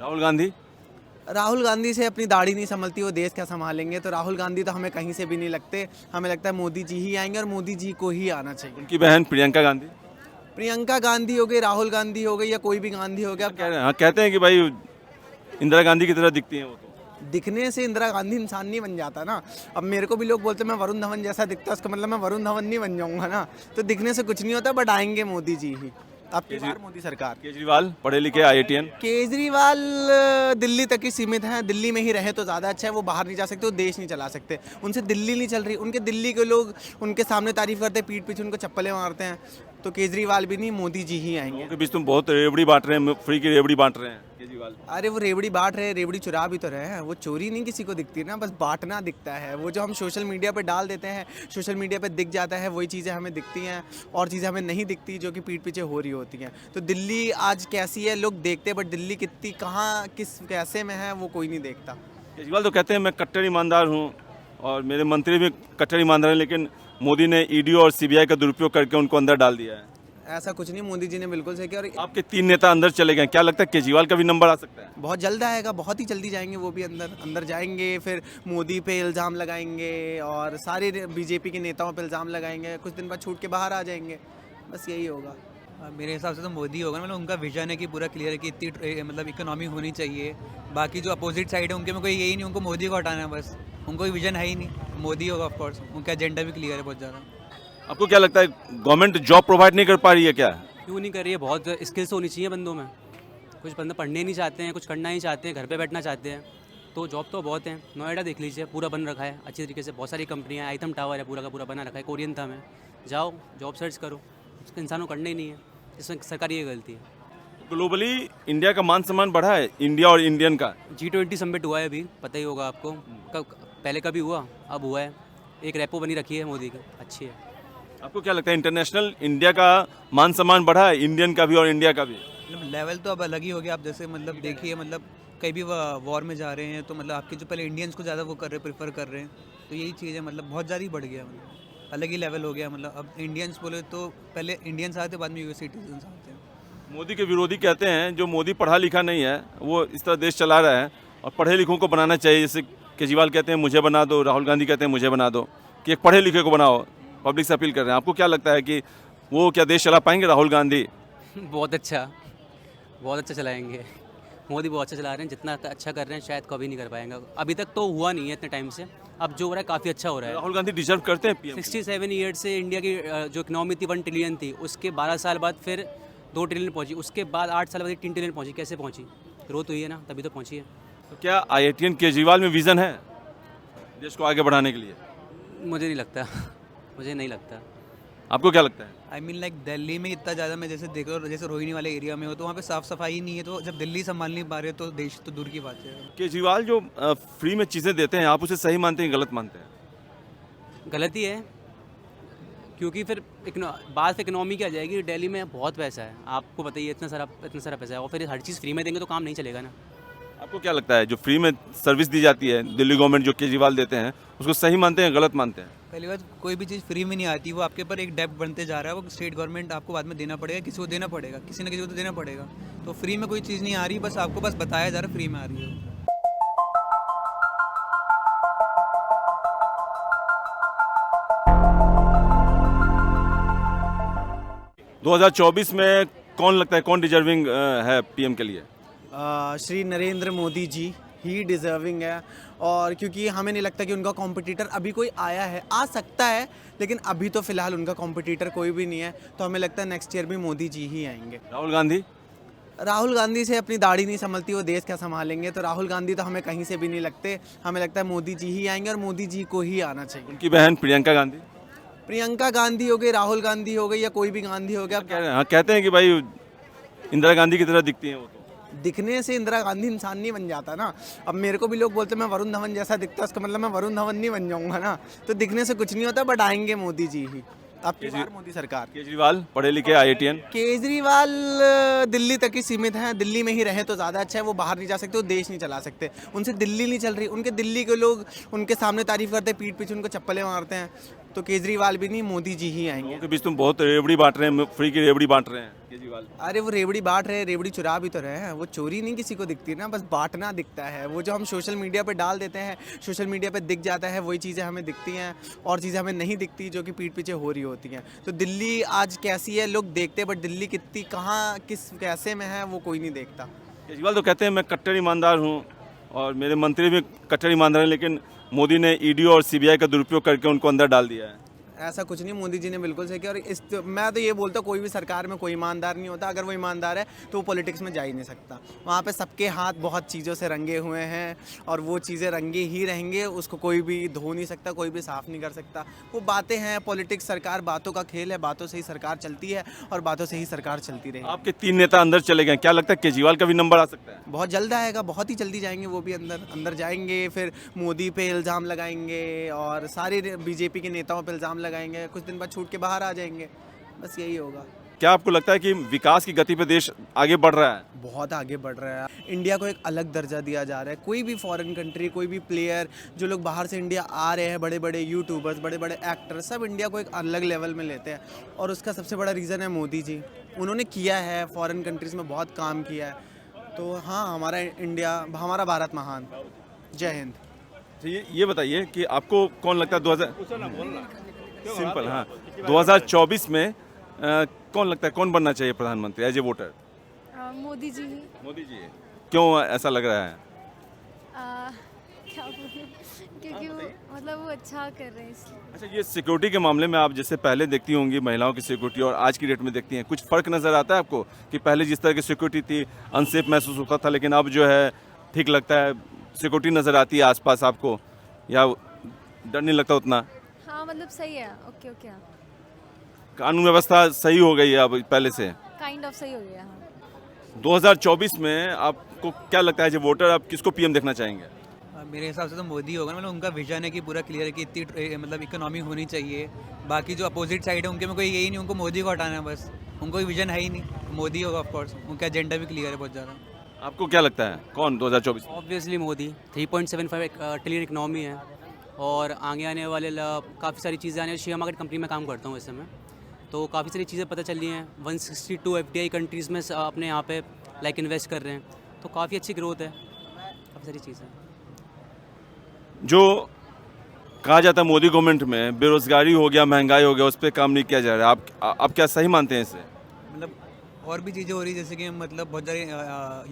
राहुल गांधी? राहुल गांधी से अपनी दाढ़ी नहीं संभलती, वो देश क्या संभालेंगे। तो राहुल गांधी तो हमें कहीं से भी नहीं लगते। हमें लगता है मोदी जी ही आएंगे और मोदी जी को ही आना चाहिए। उनकी बहन प्रियंका गांधी? प्रियंका गांधी हो गई, राहुल गांधी हो गई, या कोई भी गांधी हो गया। कह रहे हैं, हाँ कहते हैं कि भाई इंदिरा गांधी की तरह दिखती हैं वो तो। दिखने से इंदिरा गांधी इंसान नहीं बन जाता ना। अब मेरे को भी लोग बोलते हैं मैं वरुण धवन जैसा दिखता, उसका मतलब मैं वरुण धवन नहीं बन जाऊंगा ना। तो दिखने से कुछ नहीं होता, बट आएंगे मोदी जी ही। अब की बार मोदी सरकार। केजरीवाल पढ़े लिखे IITN? केजरीवाल दिल्ली तक ही सीमित हैं। दिल्ली में ही रहे तो ज़्यादा अच्छा है। वो बाहर नहीं जा सकते, वो देश नहीं चला सकते। उनसे दिल्ली नहीं चल रही। उनके दिल्ली के लोग उनके सामने तारीफ करते हैं, पीठ पीछे उनको चप्पलें मारते हैं। तो केजरीवाल भी नहीं, मोदी जी ही आएंगे। लोगों के बीच तुम बहुत रेवड़ी बांट रहे हैं, फ्री की रेवड़ी बांट रहे हैं केजरीवाल। अरे वो रेवड़ी बांट रहे हैं, रेवड़ी चुरा भी तो रहे हैं। वो चोरी नहीं किसी को दिखती ना, बस बांटना दिखता है। वो जो हम सोशल मीडिया पे डाल देते हैं, सोशल मीडिया पे दिख जाता है, वही चीज़ें हमें दिखती हैं और चीज़ें हमें नहीं दिखती जो कि पीठ पीछे हो रही होती हैं। तो दिल्ली आज कैसी है लोग देखते हैं, बट दिल्ली कितनी कहाँ किस कैसे में है वो कोई नहीं देखता। केजरीवाल तो कहते हैं मैं कट्टर ईमानदार हूँ और मेरे मंत्री भी कट्टर ईमानदार हैं, लेकिन मोदी ने ED और CBI का दुरुपयोग करके उनको अंदर डाल दिया है। ऐसा कुछ नहीं, मोदी जी ने बिल्कुल सही किया। और आपके 3 नेता अंदर चले गए, क्या लगता है केजरीवाल का भी नंबर आ सकता है? बहुत जल्द आएगा, बहुत ही जल्दी जाएंगे वो भी अंदर जाएंगे। फिर मोदी पे इल्ज़ाम लगाएंगे और सारे BJP के नेताओं पे इल्ज़ाम लगाएंगे। कुछ दिन बाद छूट के बाहर आ जाएंगे। बस यही होगा। मेरे हिसाब से तो मोदी होगा। मतलब उनका विजन है कि पूरा क्लियर है कि इतनी मतलब इकोनॉमी होनी चाहिए। बाकी जो अपोजिट साइड है उनके में कोई यही नहीं, उनको मोदी को हटाना है बस। उनको कोई विजन है ही नहीं। मोदी होगा ऑफ कोर्स, उनका एजेंडा भी क्लियर है बहुत ज़्यादा। आपको क्या लगता है गवर्नमेंट जॉब प्रोवाइड नहीं कर पा रही है क्या? क्यों नहीं कर रही है? बहुत स्किल्स होनी चाहिए बंदों में। कुछ बंदे पढ़ने नहीं चाहते हैं, कुछ करना नहीं चाहते हैं, घर पे बैठना चाहते हैं। तो जॉब तो बहुत हैं। नोएडा देख लीजिए, पूरा बन रखा है अच्छी तरीके से। बहुत सारी कंपनियां, आइटम टावर है पूरा का पूरा बना रखा है, कोरियन था में। जाओ जॉब सर्च करो, उसको इंसानों को करना ही नहीं है। इसमें सरकारी ये गलती है। ग्लोबली इंडिया का मान सम्मान बढ़ा है, इंडिया और इंडियन का। G20 समिट हुआ है अभी, पता ही होगा आपको। पहले कभी हुआ, अब हुआ है। एक रेपो बनी रखी है मोदी की, अच्छी है। आपको क्या लगता है इंटरनेशनल इंडिया का मान सम्मान बढ़ा है, इंडियन का भी और इंडिया का भी? मतलब लेवल तो अब अलग ही हो गया। आप जैसे मतलब देखिए, मतलब कहीं भी वॉर में जा रहे हैं तो मतलब आपके जो पहले इंडियंस को ज़्यादा वो कर रहे हैं, प्रेफर कर रहे हैं। तो यही चीज़ है, मतलब बहुत ज़्यादा ही बढ़ गया। मतलब अलग ही लेवल हो गया। मतलब अब इंडियंस बोले तो पहले इंडियंस आते, बाद में US सिटीजन्स आते हैं। मोदी के विरोधी कहते हैं जो मोदी पढ़ा लिखा नहीं है वो इस तरह देश चला रहा है और पढ़े लिखों को बनाना चाहिए। जैसे केजरीवाल कहते हैं मुझे बना दो, राहुल गांधी कहते हैं मुझे बना दो, कि एक पढ़े लिखे को बनाओ। पब्लिक से अपील कर रहे हैं। आपको क्या लगता है कि वो क्या देश चला पाएंगे राहुल गांधी? बहुत अच्छा चलाएंगे। मोदी बहुत अच्छा चला रहे हैं। जितना अच्छा कर रहे हैं शायद कभी नहीं कर पाएंगे। अभी तक तो हुआ नहीं है इतने टाइम से। अब जो हो रहा है काफ़ी अच्छा हो रहा है। राहुल गांधी डिजर्व करते हैं PM? 67 ईयर्स से इंडिया की जो इकनॉमी थी 1 ट्रिलियन थी, उसके 12 साल बाद फिर 2 ट्रिलियन पहुंची, उसके बाद 8 साल बाद 3 ट्रिलियन पहुंची। कैसे पहुंची? ग्रोथ हुई है ना, तभी तो पहुंची है। तो क्या IITN केजरीवाल में विजन है देश को आगे बढ़ाने के लिए? मुझे नहीं लगता। मुझे नहीं लगता। आपको क्या लगता है? आई मीन लाइक दिल्ली में इतना ज़्यादा, मैं जैसे देख रहा हूँ, जैसे रोहिणी वाले एरिया में हो तो वहाँ पे साफ़ सफाई नहीं है। तो जब दिल्ली संभाल नहीं पा रहे तो देश तो दूर की बात है। केजरीवाल जो फ्री में चीज़ें देते हैं, आप उसे सही मानते हैं गलत मानते हैं? गलती है, क्योंकि फिर बात इकनॉमी की आ जाएगी। दिल्ली में बहुत पैसा है, आपको पता ही है, इतना सारा पैसा है। और फिर हर चीज़ फ्री में देंगे तो काम नहीं चलेगा ना। आपको क्या लगता है जो फ्री में सर्विस दी जाती है दिल्ली गवर्नमेंट जो केजरीवाल देते हैं, उसको सही मानते हैं गलत मानते हैं? पहली बात, कोई भी चीज़ फ्री में नहीं आती। वो आपके ऊपर एक डेब्ट बनते जा रहा है। वो स्टेट गवर्नमेंट आपको बाद में देना पड़ेगा, किसी को देना पड़ेगा, किसी न किसी को तो देना पड़ेगा। तो फ्री में कोई चीज़ नहीं आ रही, बस आपको बस बताया जा रहा है फ्री में आ रही है। 2024 में कौन लगता है कौन डिजर्विंग है PM के लिए? श्री नरेंद्र मोदी जी ही डिज़र्विंग है। और क्योंकि हमें नहीं लगता कि उनका कॉम्पिटिटर अभी कोई आया है। आ सकता है, लेकिन अभी तो फ़िलहाल उनका कॉम्पिटिटर कोई भी नहीं है। तो हमें लगता है नेक्स्ट ईयर भी मोदी जी ही आएंगे। राहुल गांधी? राहुल गांधी से अपनी दाढ़ी नहीं संभलती, वो देश क्या संभालेंगे। तो राहुल गांधी तो हमें कहीं से भी नहीं लगते। हमें लगता है मोदी जी ही आएंगे और मोदी जी को ही आना चाहिए। उनकी बहन प्रियंका गांधी? प्रियंका गांधी हो गई, राहुल गांधी हो गई, या कोई भी गांधी हो गया। कह रहे हैं, हाँ कहते हैं कि भाई इंदिरा गांधी की तरह दिखती हैं वो तो। दिखने से इंदिरा गांधी इंसान नहीं बन जाता ना। अब मेरे को भी लोग बोलते हैं मैं वरुण धवन जैसा दिखता, उसका मतलब मैं वरुण धवन नहीं बन जाऊंगा ना। तो दिखने से कुछ नहीं होता, बट आएंगे मोदी जी ही। अब की बार मोदी सरकार। केजरीवाल पढ़े लिखे IITN? केजरीवाल दिल्ली तक ही सीमित हैं। दिल्ली में ही रहे तो ज़्यादा अच्छा है। वो बाहर नहीं जा सकते, वो देश नहीं चला सकते। उनसे दिल्ली नहीं चल रही। उनके दिल्ली के लोग उनके सामने तारीफ करते हैं, पीठ पीछे उनको चप्पलें मारते हैं। तो केजरीवाल भी नहीं, मोदी जी ही आएंगे। लोगों के बीच तुम बहुत रेवड़ी बांट रहे हैं, फ्री की रेवड़ी बांट रहे हैं केजरीवाल। अरे वो रेवड़ी बांट रहे हैं, रेवड़ी चुरा भी तो रहे हैं। वो चोरी नहीं किसी को दिखती ना, बस बांटना दिखता है। वो जो हम सोशल मीडिया पे डाल देते हैं, सोशल मीडिया पे दिख जाता है, वही चीज़ें हमें दिखती हैं और चीज़ें हमें नहीं दिखती जो कि पीठ पीछे हो रही होती हैं। तो दिल्ली आज कैसी है लोग देखते हैं, बट दिल्ली कितनी कहाँ किस कैसे में है वो कोई नहीं देखता। केजरीवाल तो कहते हैं मैं कट्टर ईमानदार हूँ और मेरे मंत्री भी कट्टर ईमानदार हैं, लेकिन मोदी ने ईडी और सीबीआई का दुरुपयोग करके उनको अंदर डाल दिया है। ऐसा कुछ नहीं, मोदी जी ने बिल्कुल सही किया। और मैं तो ये बोलता हूँ कोई भी सरकार में कोई ईमानदार नहीं होता। अगर वो ईमानदार है तो वो पॉलिटिक्स में जा ही नहीं सकता। वहाँ पे सबके हाथ बहुत चीज़ों से रंगे हुए हैं और वो चीज़ें रंगे ही रहेंगे। उसको कोई भी धो नहीं सकता, कोई भी साफ़ नहीं कर सकता। वो बातें हैं, पॉलिटिक्स, सरकार बातों का खेल है। बातों से ही सरकार चलती है और बातों से ही सरकार चलती रहेगी। आपके 3 नेता अंदर चले गए, क्या लगता है केजरीवाल का भी नंबर आ सकता है? बहुत जल्द आएगा, बहुत ही जल्दी जाएंगे वो भी अंदर जाएंगे। फिर मोदी पे इल्ज़ाम लगाएंगे और सारे बीजेपी के नेताओं पे इल्ज़ाम लगाएंगे। कुछ दिन बाद छूट के बाहर आ जाएंगे। बस यही होगा। क्या आपको लगता है कि विकास की गति पे देश आगे बढ़ रहा है? बहुत आगे बढ़ रहा है। इंडिया को एक अलग दर्जा दिया जा रहा है। कोई भी फॉरेन कंट्री, कोई भी प्लेयर, जो लोग बाहर से इंडिया आ रहे हैं, बड़े बड़े यूट्यूबर्स, बड़े बड़े एक्टर, सब इंडिया को एक अलग लेवल में लेते हैं। और उसका सबसे बड़ा रीज़न है मोदी जी। उन्होंने किया है, फॉरेन कंट्रीज़ में बहुत काम किया है। तो हाँ, हमारा इंडिया, हमारा भारत महान। जय हिंद। तो ये बताइए कि आपको कौन लगता है 2024 में कौन लगता है कौन बनना चाहिए प्रधानमंत्री as a voter? Modi ji ही। मोदी जी। क्यों ऐसा लग रहा है? क्या बोलूं, क्योंकि वो मतलब वो अच्छा कर रहे हैं इसलिए। अच्छा, ये सिक्योरिटी के मामले में आप जैसे पहले देखती होंगी महिलाओं की सिक्योरिटी और आज की डेट में देखती हैं, कुछ फ़र्क नज़र आता है आपको कि पहले जिस तरह की सिक्योरिटी थी अनसेफ महसूस होता था, लेकिन अब जो है ठीक लगता है, सिक्योरिटी नज़र आती है आसपास आपको, या डर नहीं लगता उतना? हाँ मतलब सही है। ओके ओके, हाँ कानून व्यवस्था सही हो गई है अब पहले से? काइंड ऑफ सही हो गया। हाँ 2024 में आपको क्या लगता है जो वोटर, आप किसको पीएम देखना चाहेंगे? मेरे हिसाब से तो मोदी होगा। मतलब उनका विजन है कि पूरा क्लियर है कि इतनी मतलब इकोनॉमी होनी चाहिए। बाकी जो अपोजिट साइड है उनके में कोई यही नहीं, उनको मोदी को हटाना है बस। उनको कोई विजन है ही नहीं, मोदी होगा ऑफकोर्स। उनका एजेंडा भी क्लियर है बहुत ज़्यादा। आपको क्या लगता है कौन 2024? ऑब्वियसली मोदी। 3.75 ट्रिलियन इकनॉमी है और आगे आने वाले काफ़ी सारी चीज़ें आने। शेयर मार्केट कंपनी में काम करता हूँ वैसे मैं, तो काफ़ी सारी चीज़ें पता चल रही हैं। 162 FDI कंट्रीज़ में अपने यहाँ पे लाइक इन्वेस्ट कर रहे हैं, तो काफ़ी अच्छी ग्रोथ है, काफ़ी सारी चीज़ें। जो कहा जाता है मोदी गवर्नमेंट में बेरोजगारी हो गया, महंगाई हो गया, उस पर काम नहीं किया जा रहा है, आप क्या सही मानते हैं इसे? मतलब और भी चीज़ें हो रही है, जैसे कि मतलब बहुत सारी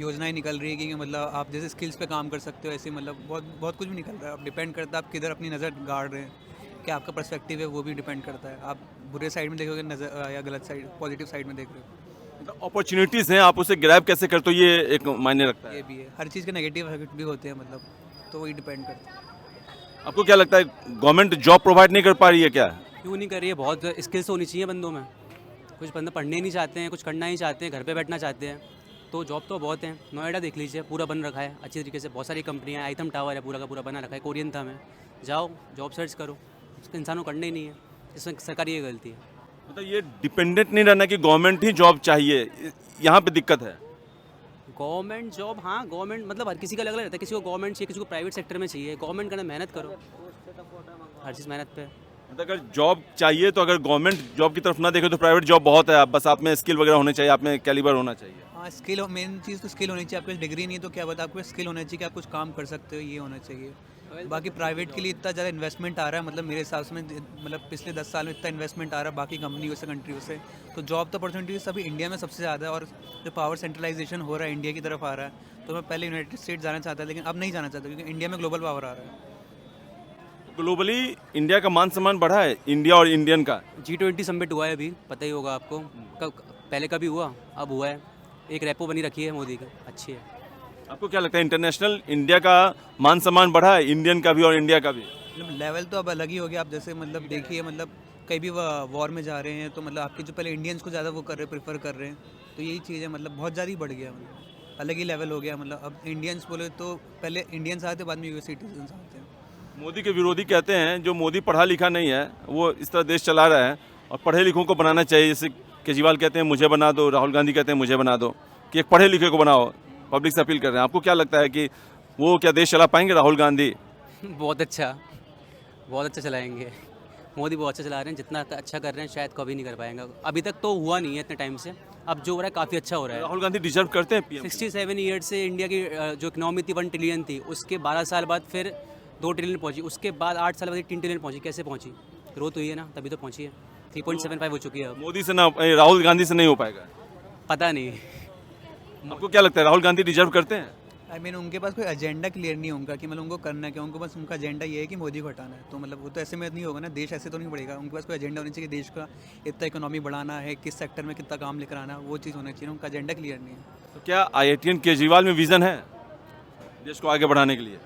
योजनाएं निकल रही है कि मतलब आप जैसे स्किल्स पे काम कर सकते हो, ऐसे मतलब बहुत कुछ भी निकल रहा है। अब डिपेंड करता है आप किधर अपनी नज़र गाड़ रहे हैं, क्या आपका पर्सपेक्टिव है, वो भी डिपेंड करता है। आप बुरे साइड में देखोगे नज़र या गलत साइड, पॉजिटिव साइड में देख रहे हो। अपॉर्चुनिटीज़ हैं, आप उसे ग्रैब कैसे करते हो, ये एक मायने रखता है। ये भी है, हर चीज़ के नेगेटिव इफेक्ट भी होते हैं, मतलब तो वही डिपेंड करता है। आपको क्या लगता है गवर्नमेंट जॉब प्रोवाइड नहीं कर पा रही है क्या? क्यों नहीं कर रही है? बहुत स्किल्स होनी चाहिए बंदों में। कुछ बंदे पढ़ने ही नहीं चाहते हैं, कुछ करना ही चाहते हैं, घर पे बैठना चाहते हैं। तो जॉब तो बहुत हैं। नोएडा देख लीजिए, पूरा बन रखा है अच्छी तरीके से, बहुत सारी कंपनियां, आइटम टावर है पूरा का पूरा बना रखा है, कोरियन था में। जाओ जॉब सर्च करो, उसको इंसानों को करना ही नहीं है। इसमें सरकार ये गलती है। मतलब ये डिपेंडेंट नहीं रहना कि गवर्नमेंट ही जॉब चाहिए, यहाँ पे दिक्कत है। गवर्नमेंट जॉब, हाँ गवर्नमेंट मतलब हर किसी का अलग अलग रहता है। किसी को गवर्नमेंट चाहिए, किसी को प्राइवेट सेक्टर में चाहिए। गवर्नमेंट करना, मेहनत करो, हर चीज़ मेहनत पे। मतलब अगर जॉब चाहिए तो अगर गवर्नमेंट जॉब की तरफ ना देखे तो प्राइवेट जॉब बहुत है, बस आप में स्किल वगैरह होने चाहिए, आप में कैलिबर होना चाहिए। हाँ, स्किल मेन चीज़ तो स्किल होनी चाहिए। आपके पास डिग्री नहीं है तो क्या बता, आपको स्किल होना चाहिए कि आप कुछ काम कर सकते हो, ये होना चाहिए। बाकी प्राइवेट के लिए इतना ज़्यादा इन्वेस्टमेंट आ रहा है, मतलब मेरे हिसाब से मतलब पिछले 10 साल में इतना इन्वेस्टमेंट आ रहा है बाकी कंपनियों से, कंट्रियों से। तो जॉब तो अपॉर्चुनिटीज अभी इंडिया में सबसे ज़्यादा है। और जो पावर सेंट्रलाइजेशन हो रहा है इंडिया की तरफ आ रहा है, तो मैं पहले यूनाइटेड स्टेट जाना चाहता था, लेकिन अब नहीं जाना चाहता क्योंकि इंडिया में ग्लोबल पावर आ रहा है। ग्लोबली इंडिया का मान सम्मान बढ़ा है, इंडिया और इंडियन का। G20 समिट हुआ है अभी, पता ही होगा आपको। कब पहले कभी हुआ, अब हुआ है। एक रेपो बनी रखी है मोदी की, अच्छी है। आपको क्या लगता है इंटरनेशनल इंडिया का मान सम्मान बढ़ा है, इंडियन का भी और इंडिया का भी? मतलब लेवल तो अब अलग ही हो गया। आप जैसे मतलब देखिए, मतलब कहीं भी वॉर में जा रहे हैं तो मतलब आपके जो पहले इंडियंस को ज़्यादा वो कर रहे हैं, प्रेफर कर रहे हैं। तो यही चीज़ है, मतलब बहुत ज़्यादा ही बढ़ गया, मतलब अलग ही लेवल हो गया। मतलब अब इंडियंस बोले तो पहले इंडियंस आते, बाद में यूएस सिटीजन आते हैं। मोदी के विरोधी कहते हैं जो मोदी पढ़ा लिखा नहीं है वो इस तरह देश चला रहा है और पढ़े लिखों को बनाना चाहिए। जैसे केजरीवाल कहते हैं मुझे बना दो, राहुल गांधी कहते हैं मुझे बना दो, कि एक पढ़े लिखे को बनाओ, पब्लिक से अपील कर रहे हैं। आपको क्या लगता है कि वो क्या देश चला पाएंगे राहुल गांधी? बहुत अच्छा चलाएंगे। मोदी बहुत अच्छा चला रहे हैं, जितना अच्छा कर रहे हैं शायद कभी नहीं कर पाएंगे। अभी तक तो हुआ नहीं है इतने टाइम से, अब जो हो रहा है काफ़ी अच्छा हो रहा है। राहुल गांधी डिजर्व करते हैं पीएम? 67 ईयर्स से इंडिया की जो इकनॉमी थी 1 ट्रिलियन थी, उसके 12 साल बाद फिर 2 ट्रिलियन पहुंची, उसके बाद 8 साल बाद 3 ट्रिलियन पहुंची। कैसे पहुंची? ग्रोथ हुई है ना, तभी तो पहुंची है। 3.75 हो चुकी है अब। मोदी से ना, राहुल गांधी से नहीं हो पाएगा। पता नहीं। आपको क्या लगता है राहुल गांधी डिजर्व करते हैं? आई मीन उनके पास कोई एजेंडा क्लियर नहीं होगा कि मतलब उनको करना क्या, उनको बस उनका एजेंडा ये है कि मोदी को हटाना है। तो मतलब वो तो ऐसे में नहीं होगा ना, देश ऐसे तो नहीं बढ़ेगा। उनके पास कोई एजेंडा होनी चाहिए, देश का इतना इकोनॉमी बढ़ाना है, किस सेक्टर में कितना काम लेकर आना, वो चीज़ होना चाहिए। उनका एजेंडा क्लियर नहीं है। तो क्या IITN केजरीवाल में विजन है देश को आगे बढ़ाने के लिए?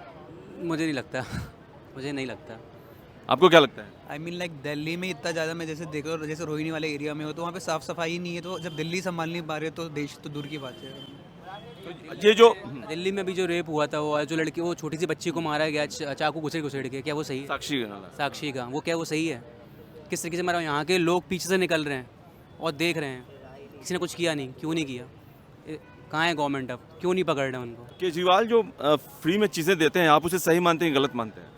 मुझे नहीं लगता। मुझे नहीं लगता। आपको क्या लगता है? आई मीन लाइक दिल्ली में इतना ज़्यादा, मैं जैसे देख रहा हूँ, जैसे रोहिणी वाले एरिया में हो तो वहाँ पे साफ़ सफाई नहीं है, तो जब दिल्ली संभाल नहीं पा रहे तो देश तो दूर की बात है। ये जो दिल्ली में भी जो रेप हुआ था, वो जो लड़की, वो छोटी सी बच्ची को मारा गया चाकू घुसेड़ के, क्या वो सही है? साक्षी का, वो क्या वो सही है? किस तरीके से मारा? यहाँ के लोग पीछे से निकल रहे हैं और देख रहे हैं, किसी ने कुछ किया नहीं। क्यों नहीं किया? कहाँ है गवर्नमेंट? अब क्यों नहीं पकड़ रहे उनको? केजरीवाल जो फ्री में चीज़ें देते हैं, आप उसे सही मानते हैं गलत मानते हैं?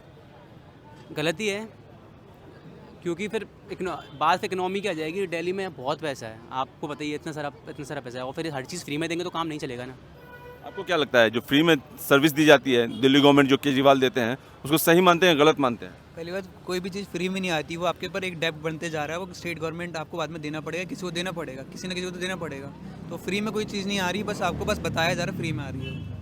गलती है, क्योंकि फिर बात इकनॉमी की आ जाएगी। दिल्ली में बहुत पैसा है, आपको पता ही है, इतना सारा पैसा है, और फिर हर चीज़ फ्री में देंगे तो काम नहीं चलेगा ना। आपको क्या लगता है जो फ्री में सर्विस दी जाती है दिल्ली गवर्नमेंट, जो केजरीवाल देते हैं, उसको सही मानते हैं गलत मानते हैं? पहली बात, कोई भी चीज़ फ्री में नहीं आती, वो आपके ऊपर एक डेब्ट बनते जा रहा है। वो स्टेट गवर्नमेंट आपको बाद में देना पड़ेगा, किसी को देना पड़ेगा, किसी न किसी को तो देना पड़ेगा। तो फ्री में कोई चीज़ नहीं आ रही, बस आपको बस बताया जा रहा है फ्री में आ रही है।